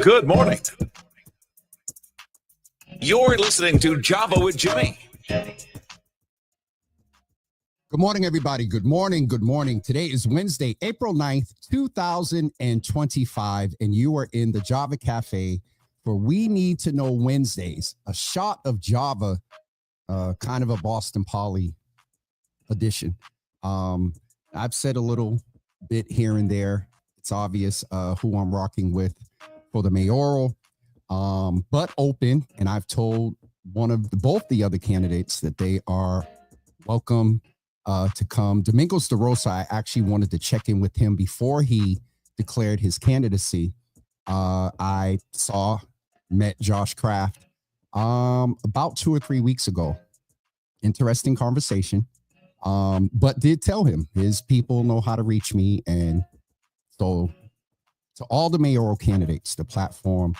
Good morning. You're listening to Java with Jimmy. Good morning, everybody. Good morning. Good morning. Today is Wednesday, April 9th, 2025, and you are in the Java Cafe for We Need to Know Wednesdays, a shot of Java, kind of a Boston Poly edition. I've said a little bit here and there. It's obvious who I'm rocking with for the Mayoral, but open. And I've told both the other candidates that they are welcome to come. Domingos De Rosa, I actually wanted to check in with him before he declared his candidacy. I met Josh Kraft about 2 or 3 weeks ago. Interesting conversation, but did tell him his people know how to reach me. And so to all the mayoral candidates, the platform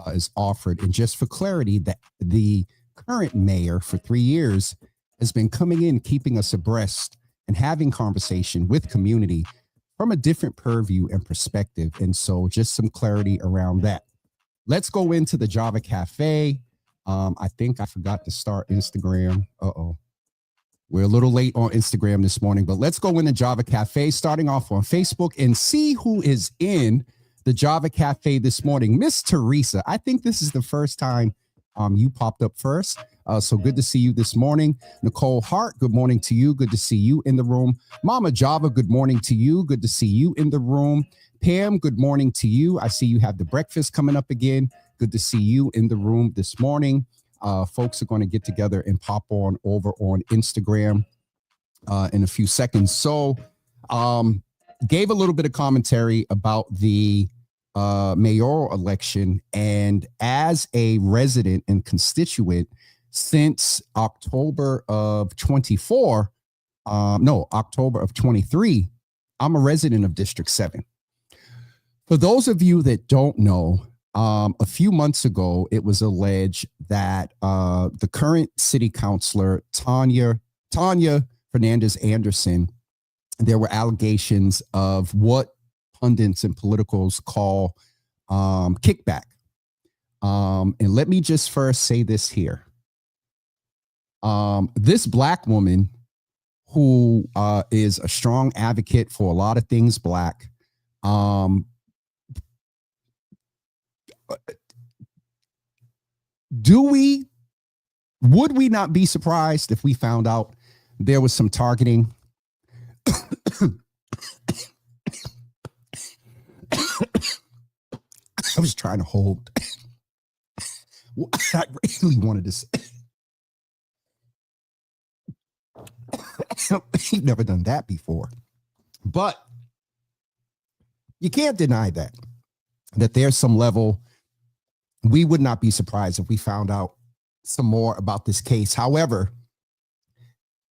is offered. And just for clarity, that the current mayor for 3 years has been coming in, keeping us abreast and having conversation with community from a different purview and perspective. And so just some clarity around that. Let's go into the Java Cafe. I think I forgot to start Instagram. We're a little late on Instagram this morning, but let's go in the Java Cafe, starting off on Facebook and see who is in the Java Cafe this morning. Miss Teresa, I think this is the first time you popped up first. So good to see you this morning. Nicole Hart, good morning to you. Good to see you in the room. Mama Java, good morning to you. Good to see you in the room. Pam, good morning to you. I see you have the breakfast coming up again. Good to see you in the room this morning. Folks are going to get together and pop on over on Instagram in a few seconds. So gave a little bit of commentary about the mayoral election. And as a resident and constituent since October of 23, I'm a resident of District 7. For those of you that don't know, a few months ago, it was alleged that the current city councilor, Tanya Fernandez Anderson, there were allegations of what pundits and politicals call kickback. And let me just first say this here. This Black woman who is a strong advocate for a lot of things Black, would we not be surprised if we found out there was some targeting? I was trying to hold. I really wanted to say. He'd never done that before. But you can't deny that there's some level. We would not be surprised if we found out some more about this case. However,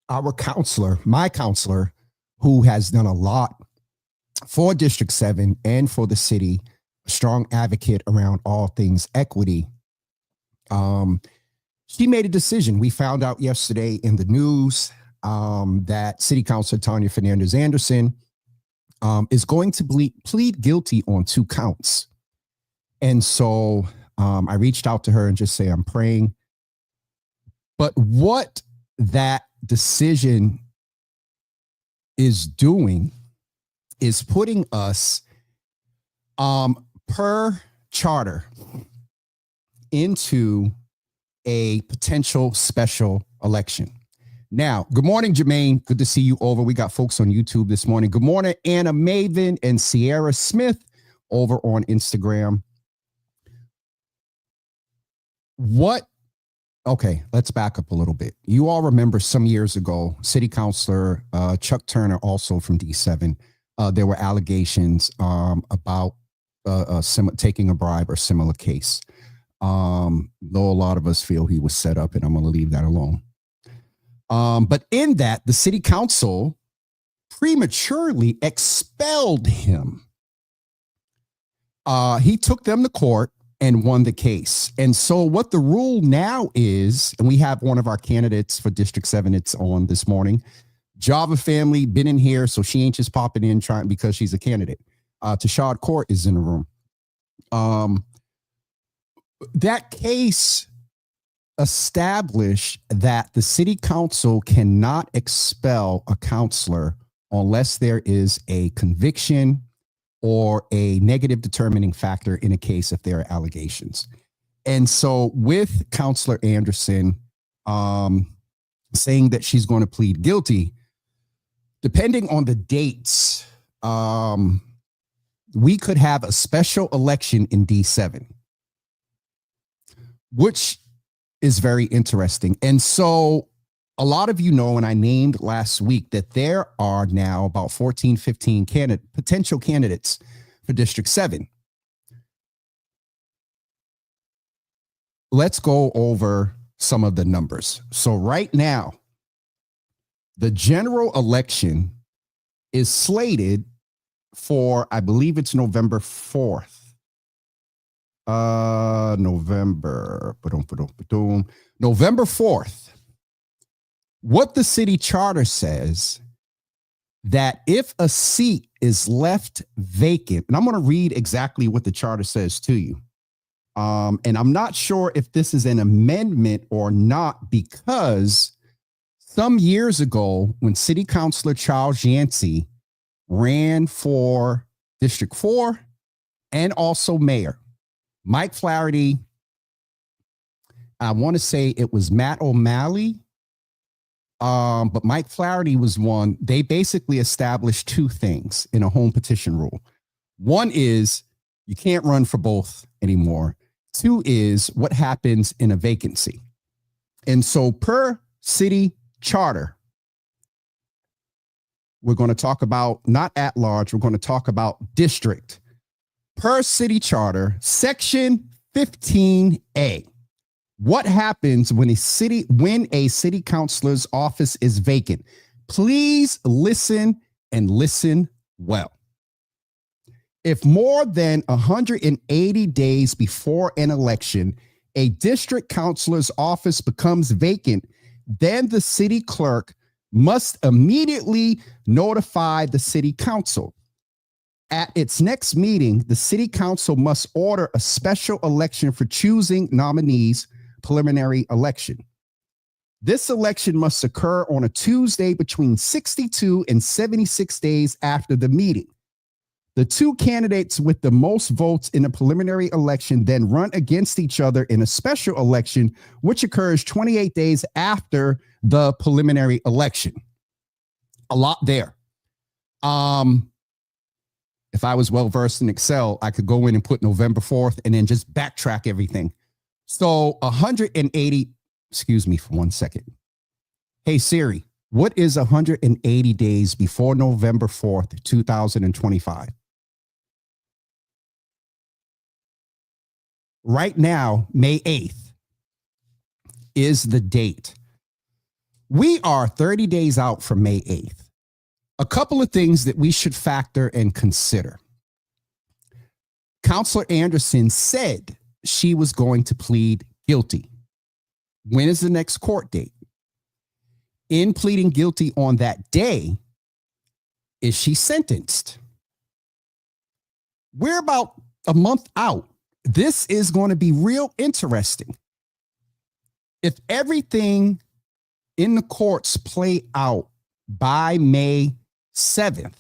my counselor, who has done a lot for District 7 and for the city, a strong advocate around all things equity, she made a decision. We found out yesterday in the news that City Councilor Tanya Fernandez Anderson is going to plead guilty on 2 counts. And so I reached out to her and just say, I'm praying. But what that decision is doing is putting us per charter into a potential special election. Now, good morning, Jermaine. Good to see you over. We got folks on YouTube this morning. Good morning, Anna Maven and Sierra Smith over on Instagram. Okay, let's back up a little bit. You all remember some years ago, City Councilor Chuck Turner, also from D7, there were allegations about taking a bribe or similar case. Though a lot of us feel he was set up, and I'm going to leave that alone. But in that, the city council prematurely expelled him. He took them to court and won the case. And so what the rule now is, and we have one of our candidates for District 7, it's on this morning. Java family been in here, so she ain't just popping in trying because she's a candidate. Tashad Court is in the room. That case established that the city council cannot expel a counselor unless there is a conviction or a negative determining factor in a case if there are allegations. And so with Counselor Anderson saying that she's going to plead guilty, depending on the dates, we could have a special election in D7, which is very interesting. And so a lot of you know, and I named last week, that there are now about 14, 15 potential candidates for District 7. Let's go over some of the numbers. So right now, the general election is slated for, I believe it's November 4th. November 4th. What the city charter says, that if a seat is left vacant, and I'm going to read exactly what the charter says to you. And I'm not sure if this is an amendment or not, because some years ago, when City Councilor Charles Yancey ran for District 4 and also mayor, Mike Flaherty, I want to say it was Matt O'Malley, but Mike Flaherty was one. They basically established two things in a home petition rule. One is you can't run for both anymore. Two is what happens in a vacancy. And so per city charter, we're going to talk about not at large, we're going to talk about district. Per city charter, section 15A. What happens when a city councilor's office is vacant? Please listen and listen well. If more than 180 days before an election, a district councilor's office becomes vacant, then the city clerk must immediately notify the city council. At its next meeting, the city council must order a special election for choosing nominees, preliminary election. This election must occur on a Tuesday between 62 and 76 days after the meeting. The two candidates with the most votes in a preliminary election then run against each other in a special election, which occurs 28 days after the preliminary election. A lot there. If I was well-versed in Excel, I could go in and put November 4th and then just backtrack everything. So 180, excuse me for 1 second. Hey, Siri, what is 180 days before November 4th, 2025? Right now, May 8th is the date. We are 30 days out from May 8th. A couple of things that we should factor and consider. Counselor Anderson said she was going to plead guilty. When is the next court date? In pleading guilty on that day, is she sentenced? We're about a month out. This is going to be real interesting. If everything in the courts play out by May 7th,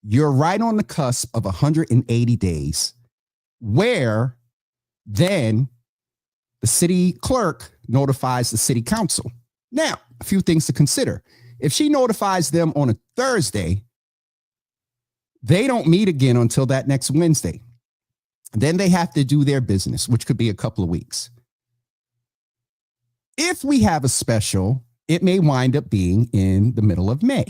you're right on the cusp of 180 days, where then the city clerk notifies the city council. Now, a few things to consider. If she notifies them on a Thursday, they don't meet again until that next Wednesday. Then they have to do their business, which could be a couple of weeks. If we have a special, it may wind up being in the middle of May,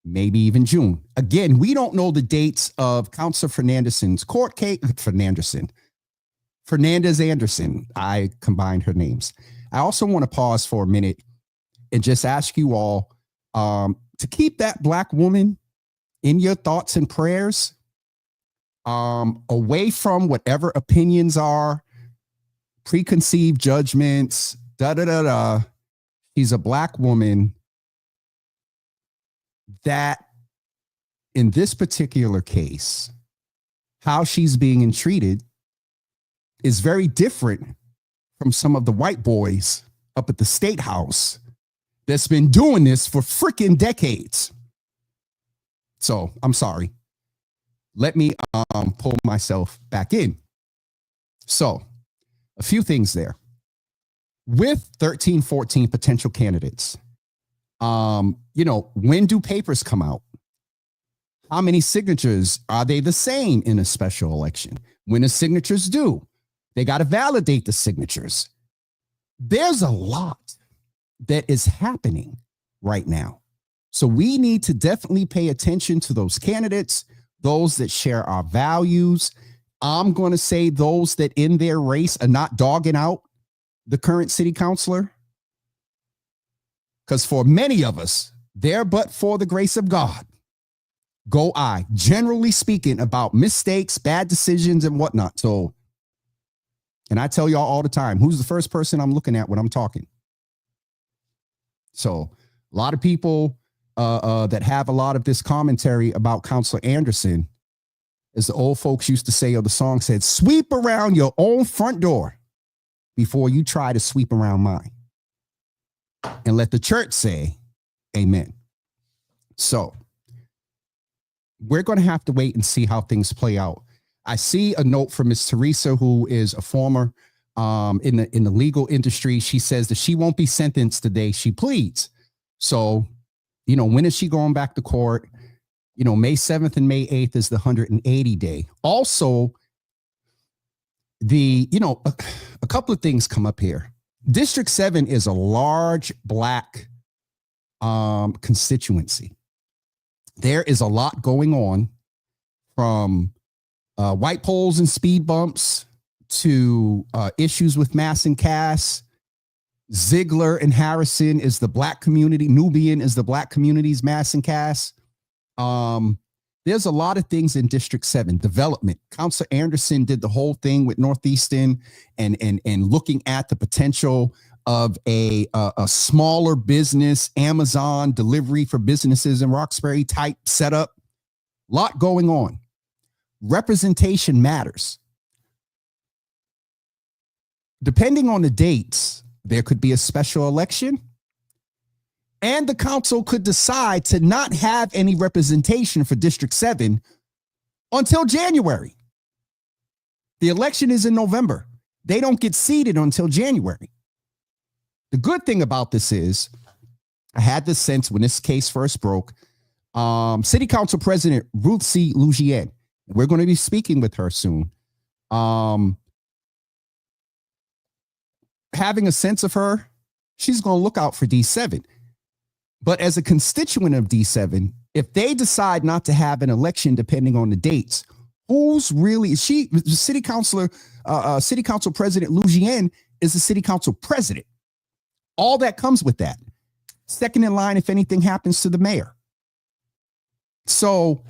maybe even June. Again, we don't know the dates of Counselor Fernandez-Anderson's court case. Fernandez-Anderson. I combined her names. I also want to pause for a minute and just ask you all, to keep that black woman in your thoughts and prayers, away from whatever opinions are, preconceived judgments, da da da da. She's a black woman that, in this particular case, how she's being entreated is very different from some of the white boys up at the state house that's been doing this for freaking decades. So I'm sorry. Let me pull myself back in. So a few things there. With 13, 14 potential candidates, when do papers come out? How many signatures? Are they the same in a special election? When the signatures due? They got to validate the signatures. There's a lot that is happening right now. So we need to definitely pay attention to those candidates, those that share our values. I'm going to say those that in their race are not dogging out the current city councilor. Because for many of us, they're but for the grace of God. Go I, generally speaking, about mistakes, bad decisions, and whatnot. So, and I tell y'all all the time, who's the first person I'm looking at when I'm talking? So a lot of people that have a lot of this commentary about Councilor Anderson, as the old folks used to say, or the song said, sweep around your own front door before you try to sweep around mine. And let the church say, amen. So we're going to have to wait and see how things play out. I see a note from Miss Teresa, who is a former in the legal industry. She says that she won't be sentenced the day she pleads. So, when is she going back to court? May 7th and May 8th is the 180 day. Also, a couple of things come up here. District 7 is a large black constituency. There is a lot going on, from white poles and speed bumps to issues with mass and Cass. Ziegler and Harrison is the black community. Nubian is the black community's mass and Cass. There's a lot of things in District 7. Development. Councilor Anderson did the whole thing with Northeastern and looking at the potential of a smaller business, Amazon delivery for businesses in Roxbury type setup. Lot going on. Representation matters. Depending on the dates, there could be a special election, and the council could decide to not have any representation for District 7 until January. The election is in November. They don't get seated until January. The good thing about this is, I had this sense when this case first broke, City Council President Ruth C. Lugier, we're going to be speaking with her soon. Having a sense of her, she's going to look out for D7. But as a constituent of D7, if they decide not to have an election, depending on the dates, who's really City Council President Lugier is the City Council President. All that comes with that. Second in line if anything happens to the mayor. So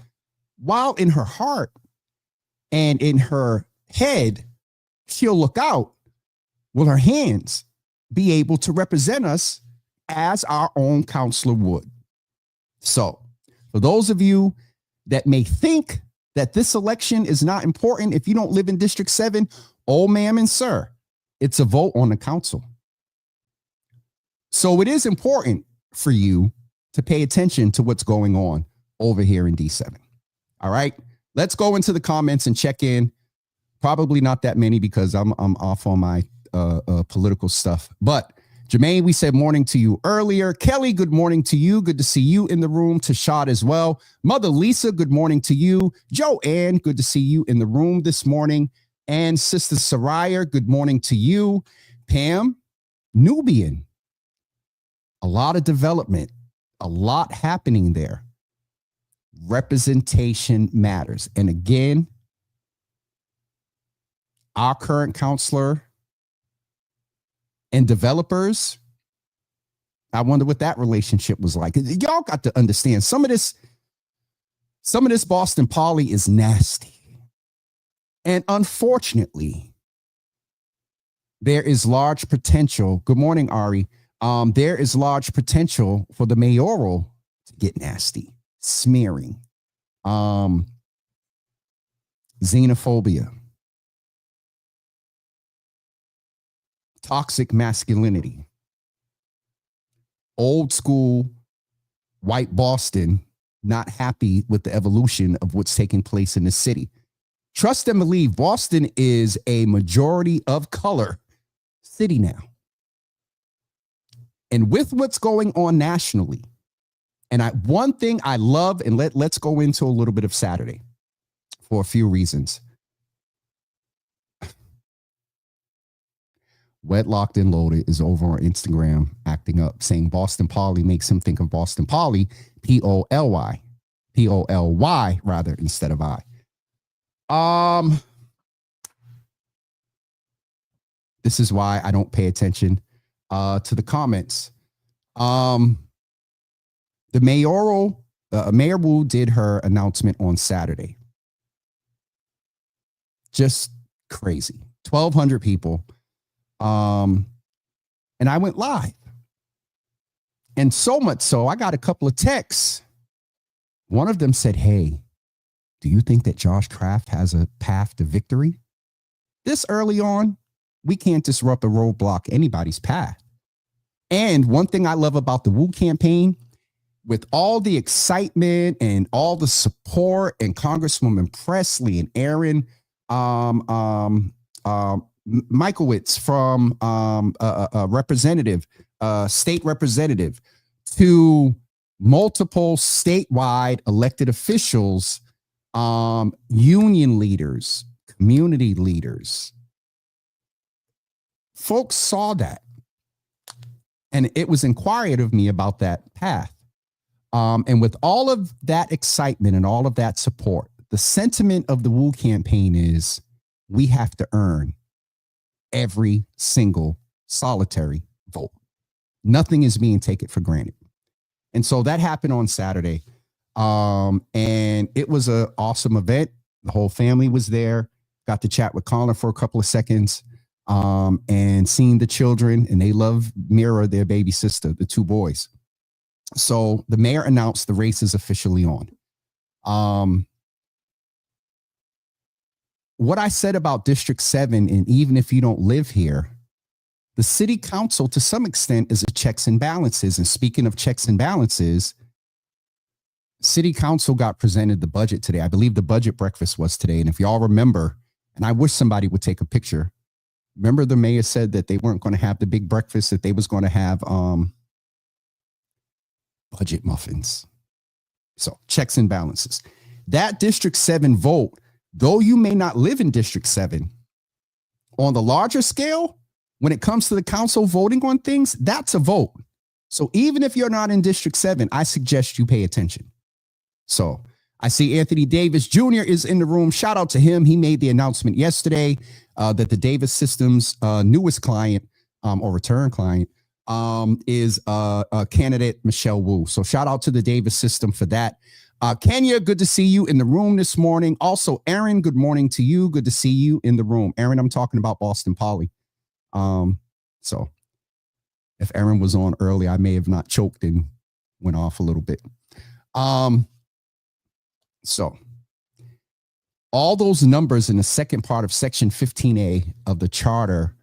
while in her heart and in her head, she'll look out, will her hands be able to represent us as our own counselor would? So for those of you that may think that this election is not important if you don't live in District 7, oh, ma'am and sir, it's a vote on the council. So it is important for you to pay attention to what's going on over here in D7. All right, let's go into the comments and check in. Probably not that many because I'm off on my political stuff. But Jermaine, we said morning to you earlier. Kelly, good morning to you. Good to see you in the room. Tashad as well. Mother Lisa, good morning to you. Joanne, good to see you in the room this morning. And Sister Saraya, good morning to you. Pam, Nubian, a lot of development, a lot happening there. Representation matters. And again, our current counselor and developers, I wonder what that relationship was like. Y'all got to understand some of this Boston Poly is nasty. And unfortunately, there is large potential. Good morning, Ari. There is large potential for the mayoral to get nasty, smearing, xenophobia, toxic masculinity, old school white Boston not happy with the evolution of what's taking place in the city. Trust and believe, Boston is a majority of color city now. And with what's going on nationally, and one thing I love, and let's go into a little bit of Saturday for a few reasons. Wet Locked and Loaded is over on Instagram acting up, saying Boston Poly makes him think of Boston Poly, P-O-L-Y rather, instead of I. This is why I don't pay attention to the comments. The mayoral, Mayor Wu did her announcement on Saturday. Just crazy. 1,200 people. And I went live. And so much so, I got a couple of texts. One of them said, hey, do you think that Josh Kraft has a path to victory? This early on, we can't disrupt or roadblock anybody's path. And one thing I love about the Wu campaign, with all the excitement and all the support, and Congresswoman Presley and Aaron Michaelwitz from representative, state representative, to multiple statewide elected officials, union leaders, community leaders. Folks saw that. And it was inquired of me about that path. And with all of that excitement and all of that support, the sentiment of the Wu campaign is we have to earn every single solitary vote. Nothing is being taken for granted. And so that happened on Saturday. And it was an awesome event. The whole family was there. Got to chat with Colin for a couple of seconds. And seeing the children, and they love Mira, their baby sister, the two boys. So the mayor announced the race is officially on. What I said about District 7, and even if you don't live here, the city council to some extent is a checks and balances. And speaking of checks and balances, city council got presented the budget today. I believe the budget breakfast was today. And if y'all remember, and I wish somebody would take a picture. Remember the mayor said that they weren't going to have the big breakfast, that they was going to have budget muffins. So checks and balances. That District 7 vote, though you may not live in District 7, on the larger scale, when it comes to the council voting on things, that's a vote. So even if you're not in District 7, I suggest you pay attention. So I see Anthony Davis Jr. is in the room. Shout out to him. He made the announcement yesterday that the Davis Systems newest client or return client is candidate Michelle Wu. So shout out to the Davis System for that. Kenya, good to see you in the room this morning. Also, Aaron, good morning to you. Good to see you in the room. Aaron, I'm talking about Boston Poly. So if Aaron was on early, I may have not choked and went off a little bit. So all those numbers in the second part of Section 15A of the charter,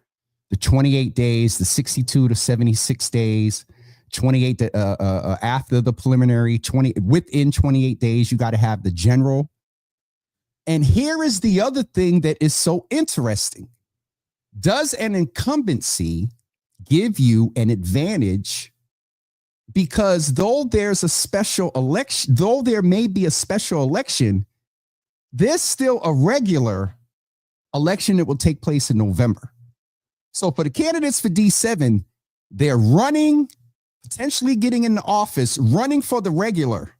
the 28 days, the 62 to 76 days, 28 after the preliminary, within 28 days, you got to have the general. And here is the other thing that is so interesting. Does an incumbency give you an advantage? Because though there's a special election, though there may be a special election, there's still a regular election that will take place in November. So for the candidates for D7, they're running, potentially getting in the office, running for the regular.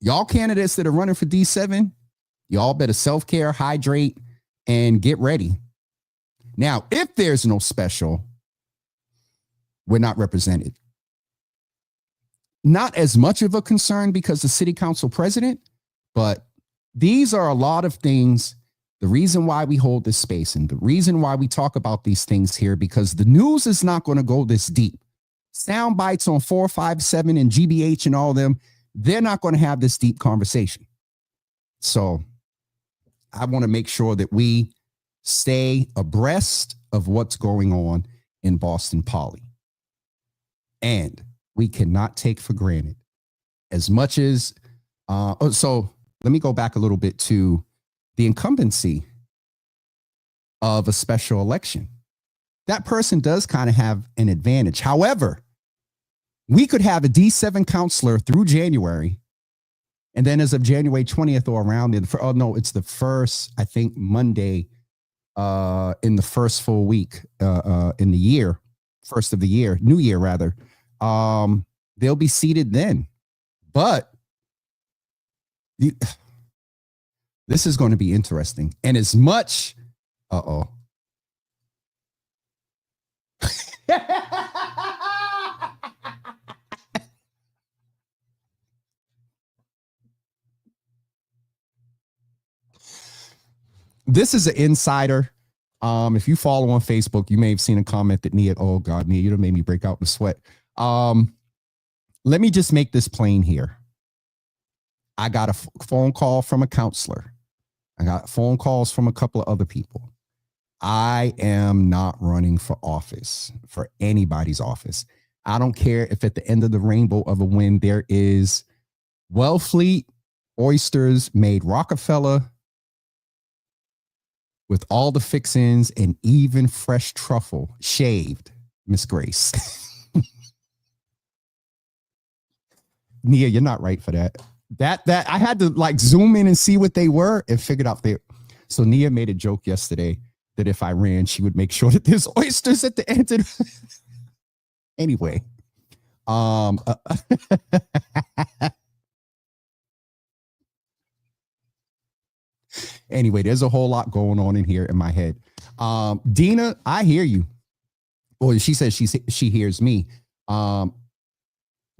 Y'all candidates that are running for D7, y'all better self-care, hydrate, and get ready. Now, if there's no special, We're not represented. Not as much of a concern because the city council president, but these are a lot of things. The reason why we hold this space and the reason why we talk about these things here, because the news is not going to go this deep. Sound bites on 457 and GBH and all of them, they're not going to have this deep conversation. So I want to make sure that we stay abreast of what's going on in Boston Poly. And we cannot take for granted as much as, so let me go back a little bit to the incumbency of a special election. That person does kind of have an advantage. However, we could have a D7 counselor through January. And then as of January 20th or around there, oh no, it's the first, I think Monday in the first full week in the year, first of the year, new year rather. They'll be seated then. But this is going to be interesting. And as much, this is an insider. If you follow on Facebook, you may have seen a comment that Nia, oh God, Nia, you done made me break out in sweat. Let me just make this plain here. I got a phone call from a counselor. I got phone calls from a couple of other people. I am not running for office, for anybody's office. I don't care if at the end of the rainbow of a win, there is Wellfleet oysters made Rockefeller with all the fixings and even fresh truffle shaved, Miss Grace. Nia, you're not right for that. That I had to like zoom in and see what they were and figured out they. So Nia made a joke yesterday that if I ran, she would make sure that there's oysters at the end. Anyway, anyway, there's a whole lot going on in here in my head. Dina, I hear you. Well, she says she hears me.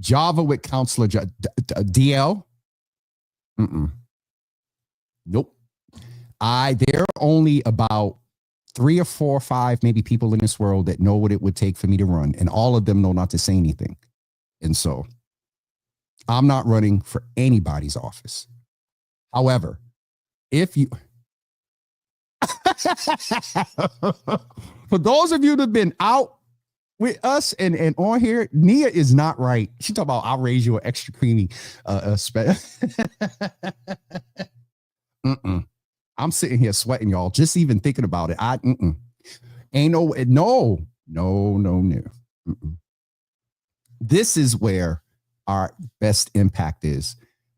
Java with counselor DL. Nope. There are only about 3 or 4 or 5 maybe people in this world that know what it would take for me to run, and all of them know not to say anything. And so I'm not running for anybody's office. However, if you for those of you that have been out with us and on here, Nia is not right. She talking about I'll raise you an extra creamy I'm sitting here sweating, y'all, just even thinking about it. Ain't no. This is where our best impact is.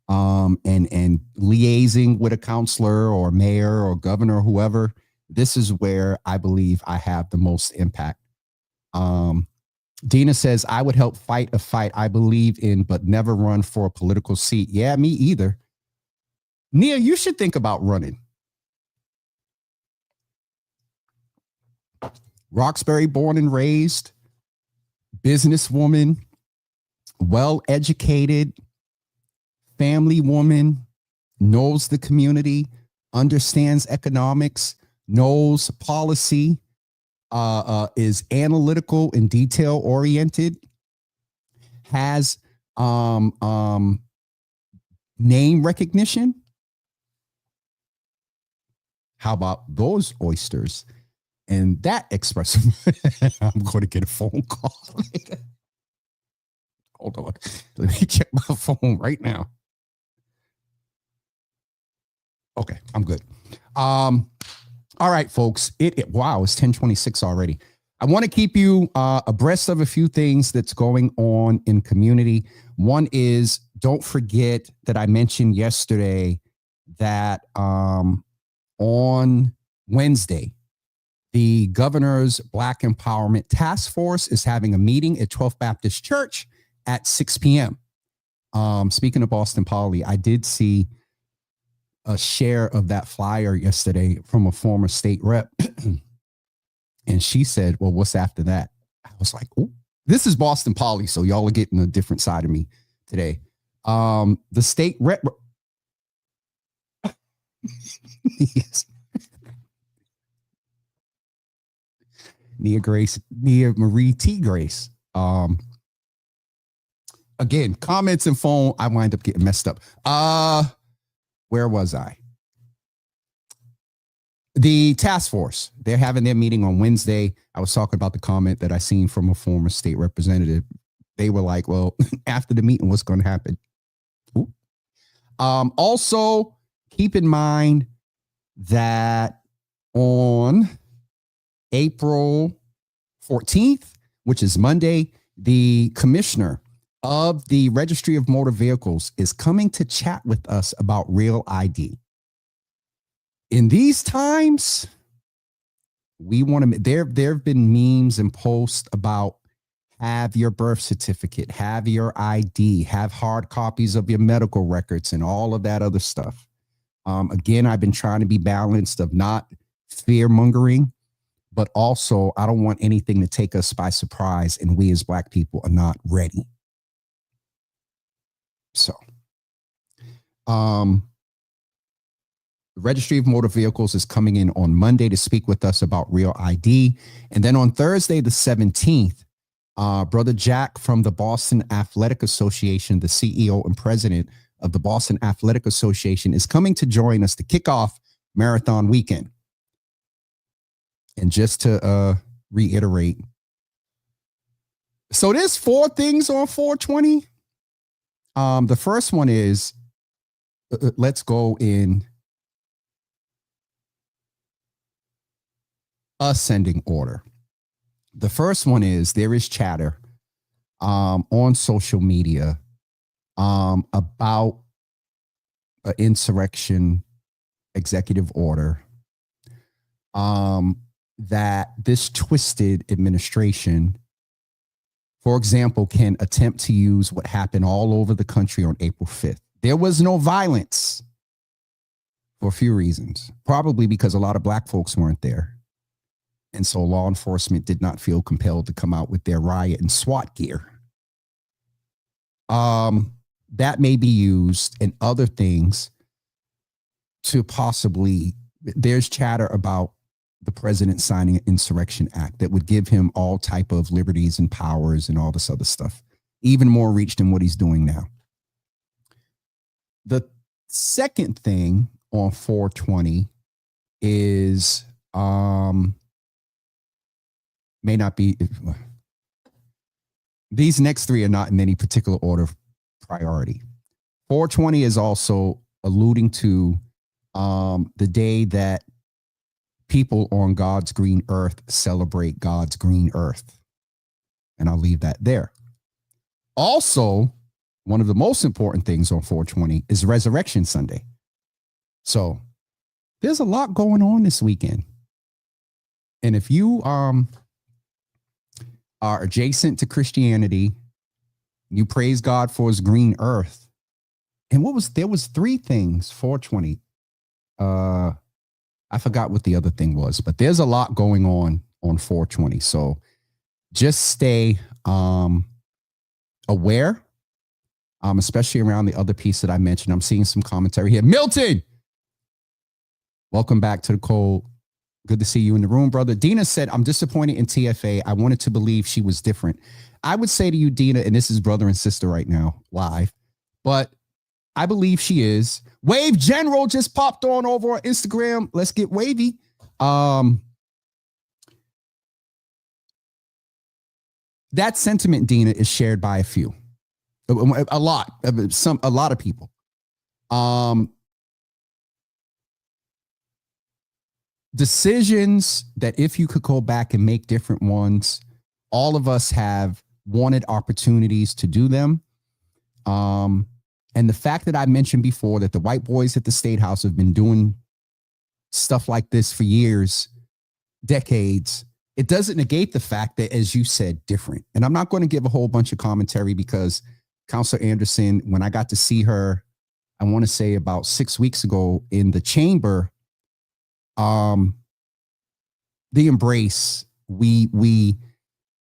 And liaising with a counselor or mayor or governor or whoever, this is where I believe I have the most impact. Dina says, I would help fight a fight I believe in, but never run for a political seat. Yeah, me either. Nia, you should think about running. Roxbury born and raised, businesswoman, well-educated, family woman, knows the community, understands economics, knows policy, is analytical and detail oriented, has name recognition. How about those oysters and that expression? I'm going to get a phone call. Hold on. Let me check my phone right now. Okay, I'm good. All right, folks. Wow, it's 10:26 already. I want to keep you abreast of a few things that's going on in community. One is, don't forget that I mentioned yesterday that on Wednesday, the governor's Black Empowerment Task Force is having a meeting at 12th Baptist Church at 6 p.m. Speaking of Boston Poly, I did see a share of that flyer yesterday from a former state rep. And she said, well, what's after that? I was like, oh, This is Boston Poly, so y'all are getting a different side of me today. The state rep. Yes. Nia Marie T. Grace. Again, comments and phone. I wind up getting messed up. Where was I? The task force. They're having their meeting on Wednesday. I was talking about the comment that I seen from a former state representative. They were like, well, after the meeting, what's going to happen? Ooh. Also, keep in mind that on April 14th, which is Monday, the commissioner of the Registry of Motor Vehicles is coming to chat with us about Real ID. In these times, we want to, there have been memes and posts about have your birth certificate, have your ID, have hard copies of your medical records and all of that other stuff. Again, I've been trying to be balanced of not fear mongering, but also I don't want anything to take us by surprise and we as Black people are not ready. So, the Registry of Motor Vehicles is coming in on Monday to speak with us about Real ID. And then on Thursday, the 17th, Brother Jack from the Boston Athletic Association, the CEO and president of the Boston Athletic Association, is coming to join us to kick off Marathon Weekend. And just to reiterate, so there's 4 things on 420. The first one is, let's go in ascending order. The first one is there is chatter on social media about an insurrection executive order that this twisted administration, for example, can attempt to use what happened all over the country on April 5th. There was no violence for a few reasons, probably because a lot of Black folks weren't there. And so law enforcement did not feel compelled to come out with their riot and SWAT gear. That may be used in other things to possibly, there's chatter about the president signing an insurrection act that would give him all type of liberties and powers and all this other stuff, even more reach than what he's doing now. The second thing on 420 is, may not be, these next 3 are not in any particular order of priority. 420 is also alluding to the day that people on God's green earth celebrate God's green earth. And I'll leave that there. Also, one of the most important things on 420 is Resurrection Sunday. So there's a lot going on this weekend. And if you are adjacent to Christianity, you praise God for his green earth. And there was 3 things, 420. I forgot what the other thing was, but there's a lot going on 420. So just stay aware, especially around the other piece that I mentioned. I'm seeing some commentary here. Milton, welcome back to the cold. Good to see you in the room, brother. Dina said, I'm disappointed in TFA. I wanted to believe she was different. I would say to you, Dina, and this is brother and sister right now, live, but I believe she is. Wave General just popped on over on Instagram. Let's get wavy. That sentiment, Dina, is shared by a few, a lot of people. Decisions that if you could go back and make different ones, all of us have wanted opportunities to do them. And the fact that I mentioned before that the white boys at the State House have been doing stuff like this for years, decades, it doesn't negate the fact that, as you said, different. And I'm not going to give a whole bunch of commentary because Counselor Anderson, when I got to see her, I want to say about 6 weeks ago in the chamber, the embrace, we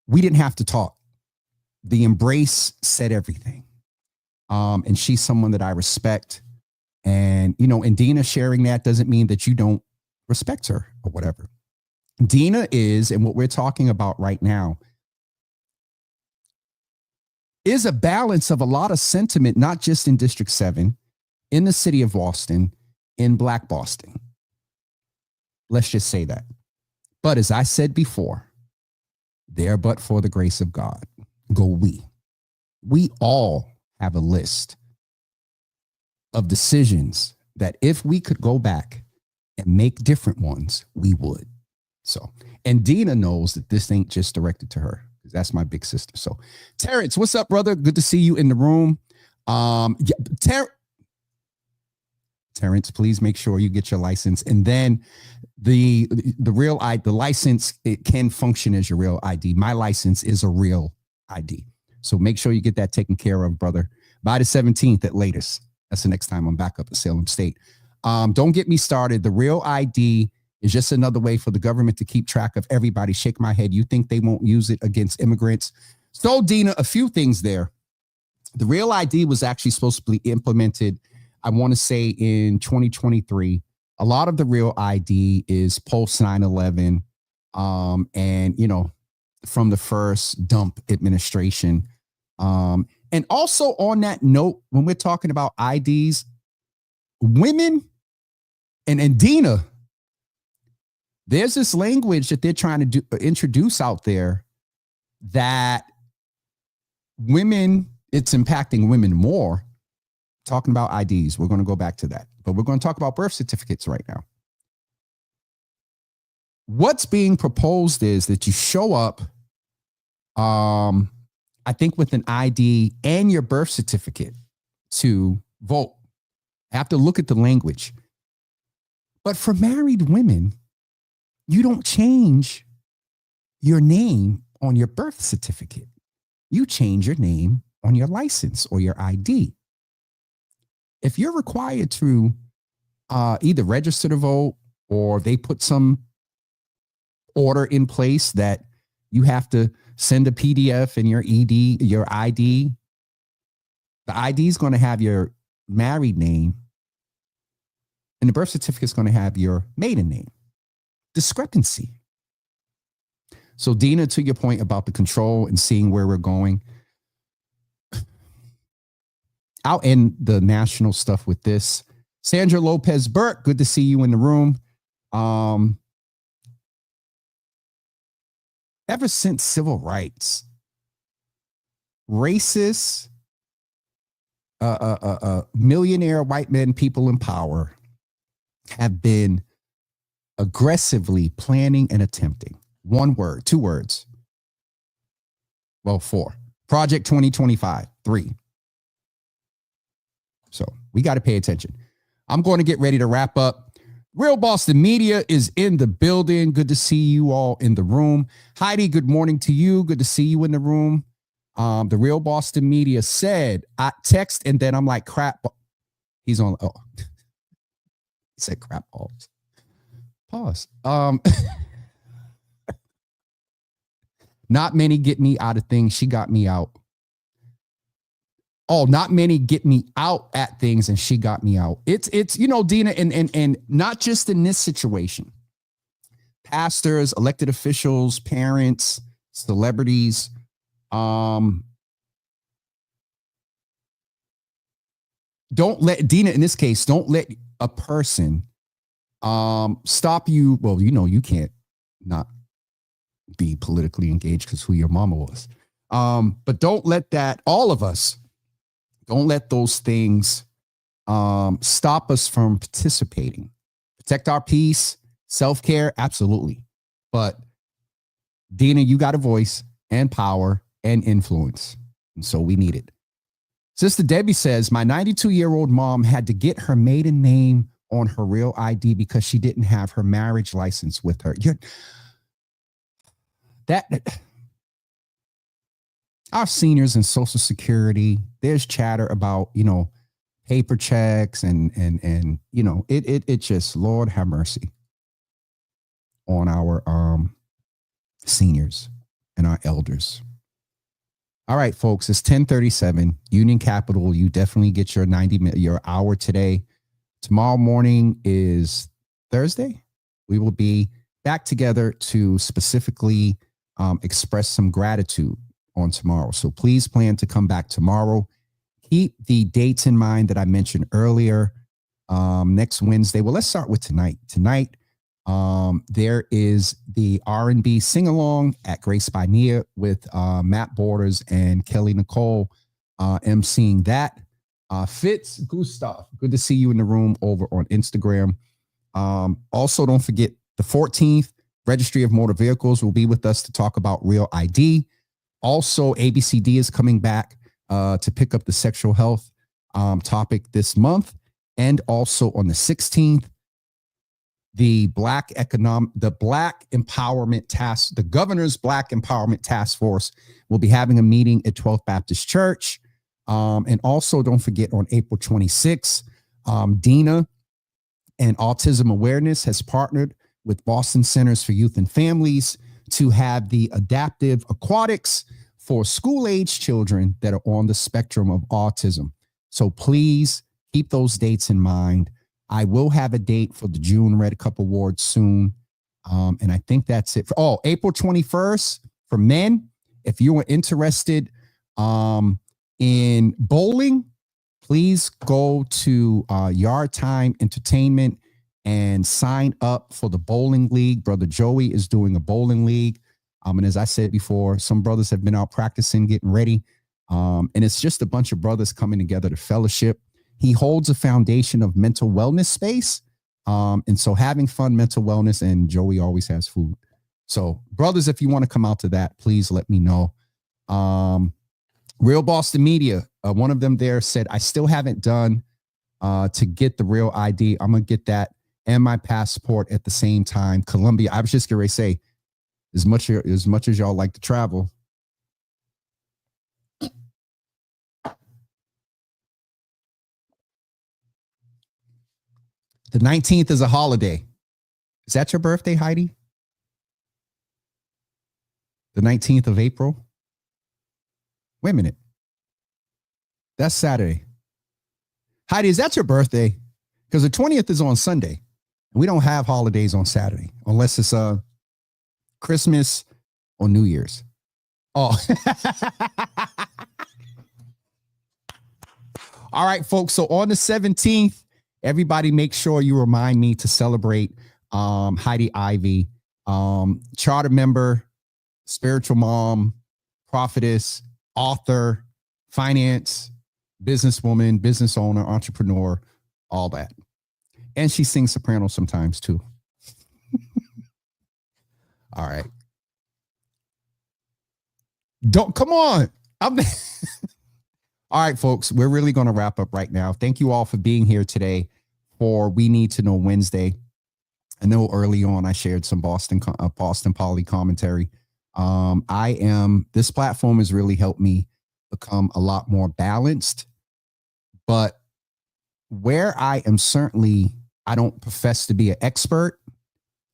didn't have to talk. the embrace said everything. And she's someone that I respect. And, and Dina sharing that doesn't mean that you don't respect her or whatever. Dina is, and what we're talking about right now, is a balance of a lot of sentiment, not just in District 7, in the city of Boston, in Black Boston. Let's just say that. But as I said before, there but for the grace of God, go we. We all have a list of decisions that if we could go back and make different ones, we would. So, and Dina knows that this ain't just directed to her. That's my big sister. So, Terrence, what's up, brother? Good to see you in the room. Terrence, please make sure you get your license. And then the license, it can function as your real ID. My license is a real ID. So make sure you get that taken care of, brother, by the 17th at latest. That's the next time I'm back up at Salem State. Don't get me started. The real ID is just another way for the government to keep track of everybody. Shake my head. You think they won't use it against immigrants? So, Dina, a few things there. The real ID was actually supposed to be implemented, I want to say, in 2023. A lot of the real ID is post 9/11, and, from the first dump administration. And also on that note, when we're talking about IDs, women and Dina, there's this language that they're trying to introduce out there that women, it's impacting women more. Talking about IDs, we're going to go back to that, but we're going to talk about birth certificates right now. What's being proposed is that you show up, I think, with an ID and your birth certificate to vote. I have to look at the language. But for married women, you don't change your name on your birth certificate. You change your name on your license or your ID. If you're required to either register to vote, or they put some order in place that you have to send a PDF and your ID, the ID is going to have your married name and the birth certificate is going to have your maiden name. Discrepancy. So, Dina, to your point about the control and seeing where we're going, I'll end the national stuff with this. Sandra Lopez Burke, good to see you in the room. Ever since civil rights, racist, millionaire white men, people in power, have been aggressively planning and attempting. One word, two words. Well, four. Project 2025, 3. So we got to pay attention. I'm going to get ready to wrap up. Real Boston Media is in the building. Good to see you all in the room. Heidi, good morning to you. Good to see you in the room. The Real Boston Media said, I text, and then I'm like, crap. He's on. Oh, he said crap balls. Pause. Not many get me out of things. She got me out. Oh, not many get me out at things, and she got me out. It's Dina, and not just in this situation. Pastors, elected officials, parents, celebrities. Don't let, Dina, in this case, don't let a person stop you. Well, you can't not be politically engaged because who your mama was. But don't let that, all of us, don't let those things stop us from participating. Protect our peace, self-care, absolutely. But Dina, you got a voice and power and influence, and so we need it. Sister Debbie says, my 92-year-old mom had to get her maiden name on her real ID because she didn't have her marriage license with her. Our seniors and Social Security, there's chatter about, paper checks and it just, Lord have mercy on our seniors and our elders. All right, folks, it's 10:37. Union Capital, you definitely get your 90-minute, your hour today. Tomorrow morning is Thursday. We will be back together to specifically express some gratitude on tomorrow. So please plan to come back tomorrow. Keep the dates in mind that I mentioned earlier. Next Wednesday. Well, let's start with tonight. Tonight, there is the R&B sing-along at Grace by Nia with Matt Borders and Kelly Nicole emceeing that. Fitz Gustav, good to see you in the room over on Instagram. Also, don't forget the 14th, Registry of Motor Vehicles will be with us to talk about Real ID. Also, ABCD is coming back to pick up the sexual health topic this month. And also on the 16th, the Black Empowerment Task, the Governor's Black Empowerment Task Force will be having a meeting at 12th Baptist Church. And also don't forget on April 26th, Dina and Autism Awareness has partnered with Boston Centers for Youth and Families to have the adaptive aquatics for school-age children that are on the spectrum of autism. So please keep those dates in mind. I will have a date for the June Red Cup Awards soon. And I think that's it. April 21st for men. If you are interested in bowling, please go to Yard Time Entertainment and sign up for the bowling league. Brother Joey is doing a bowling league. And as I said before, some brothers have been out practicing, getting ready. And it's just a bunch of brothers coming together to fellowship. He holds a foundation of mental wellness space. And so having fun, mental wellness, and Joey always has food. So brothers, if you want to come out to that, please let me know. Real Boston Media, one of them there said, I still haven't done to get the Real ID. I'm going to get that and my passport at the same time. Columbia, I was just going to say, as much as y'all like to travel, the 19th is a holiday. Is that your birthday, Heidi? The 19th of April? Wait a minute. That's Saturday. Heidi, is that your birthday? Because the 20th is on Sunday. We don't have holidays on Saturday unless it's Christmas or New Year's. Oh. All right, folks. So on the 17th, everybody make sure you remind me to celebrate Heidi Ivy, charter member, spiritual mom, prophetess, author, finance, businesswoman, business owner, entrepreneur, all that. And she sings soprano sometimes too. All right. Come on. All right, folks, we're really going to wrap up right now. Thank you all for being here today for We Need to Know Wednesday. I know early on I shared some Boston Poly commentary. This platform has really helped me become a lot more balanced, but where I don't profess to be an expert,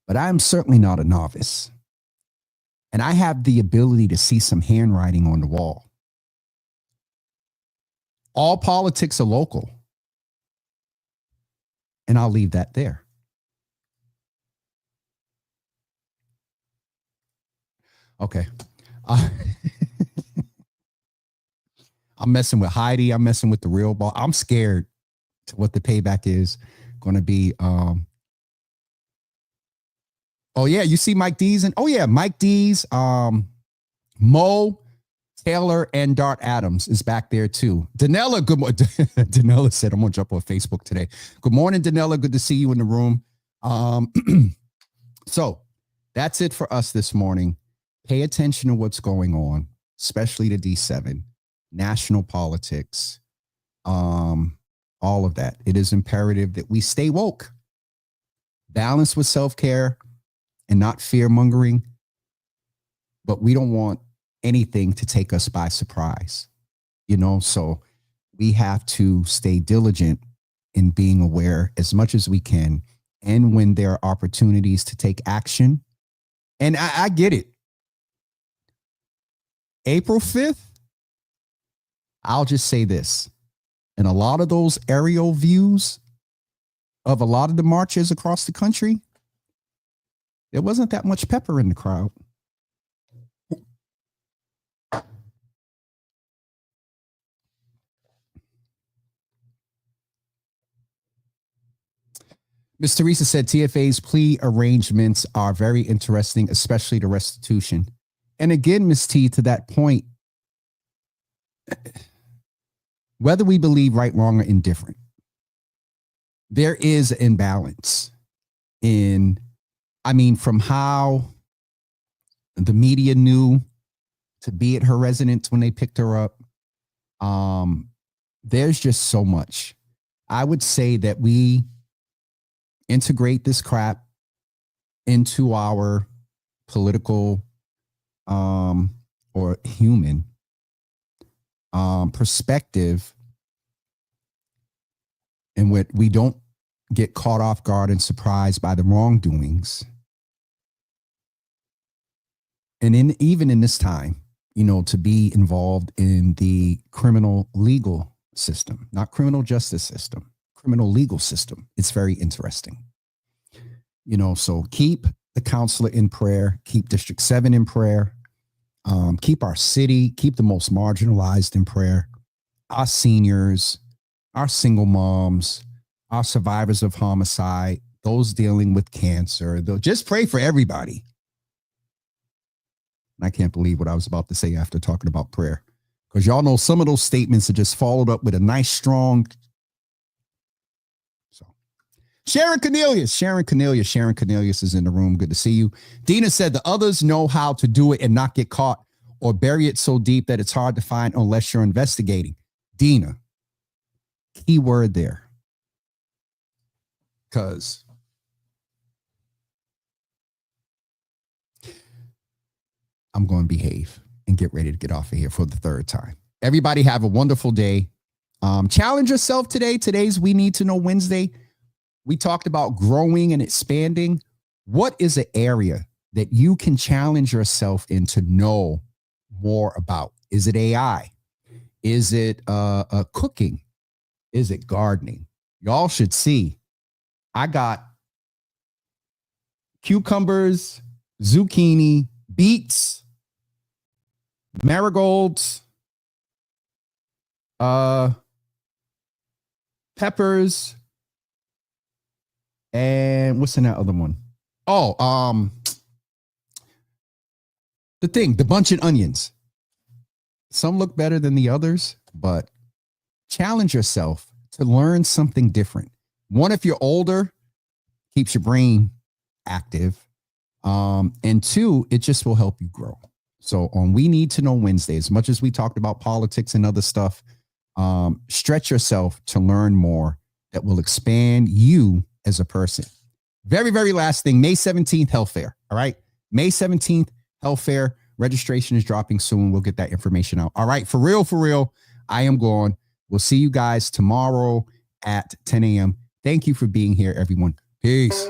but I am certainly not a novice. And I have the ability to see some handwriting on the wall. All politics are local. And I'll leave that there. Okay. I'm messing with Heidi. I'm messing with the real ball. I'm scared to what the payback is going to be. Oh, yeah. You see Mike D's? Mike D's, Mo, Taylor, and Dart Adams is back there too. Danella, good morning. Danella said, I'm going to jump on Facebook today. Good morning, Danella. Good to see you in the room. So that's it for us this morning. Pay attention to what's going on, especially the D7, national politics, all of that. It is imperative that we stay woke, balanced with self-care and not fear-mongering, but we don't want anything to take us by surprise, so we have to stay diligent in being aware as much as we can. And when there are opportunities to take action, and I get it. April 5th, I'll just say this. And a lot of those aerial views of a lot of the marches across the country, there wasn't that much pepper in the crowd. Ms. Teresa said TFA's plea arrangements are very interesting, especially the restitution. And again, Ms. T, to that point, whether we believe right, wrong, or indifferent, there is an imbalance from how the media knew to be at her residence when they picked her up. There's just so much. I would say that we integrate this crap into our political or human perspective, and what we don't get caught off guard and surprised by the wrongdoings. And even in this time, to be involved in the criminal legal system, not criminal justice system, criminal legal system. It's very interesting. So keep the counselor in prayer, keep District 7 in prayer, keep our city, keep the most marginalized in prayer, our seniors, our single moms, our survivors of homicide, those dealing with cancer. Just pray for everybody. I can't believe what I was about to say after talking about prayer, because y'all know some of those statements are just followed up with a nice, strong. So Sharon Cornelius is in the room. Good to see you. Dina said the others know how to do it and not get caught or bury it so deep that it's hard to find unless you're investigating. Dina, key word there. Because I'm going to behave and get ready to get off of here for the third time. Everybody have a wonderful day. Challenge yourself today. Today's We Need to Know Wednesday. We talked about growing and expanding. What is an area that you can challenge yourself in to know more about? Is it AI? Is it cooking? Is it gardening? Y'all should see. I got cucumbers, zucchini, beets, marigolds, peppers, and what's in that other one? Oh, the bunch of onions. Some look better than the others, but challenge yourself to learn something different. One, if you're older, keeps your brain active. And two, it just will help you grow. So on We Need to Know Wednesday, as much as we talked about politics and other stuff, stretch yourself to learn more that will expand you as a person. Very, very last thing, May 17th, health fair. All right. May 17th, health fair. Registration is dropping soon. We'll get that information out. All right. For real, I am gone. We'll see you guys tomorrow at 10 a.m. Thank you for being here, everyone. Peace.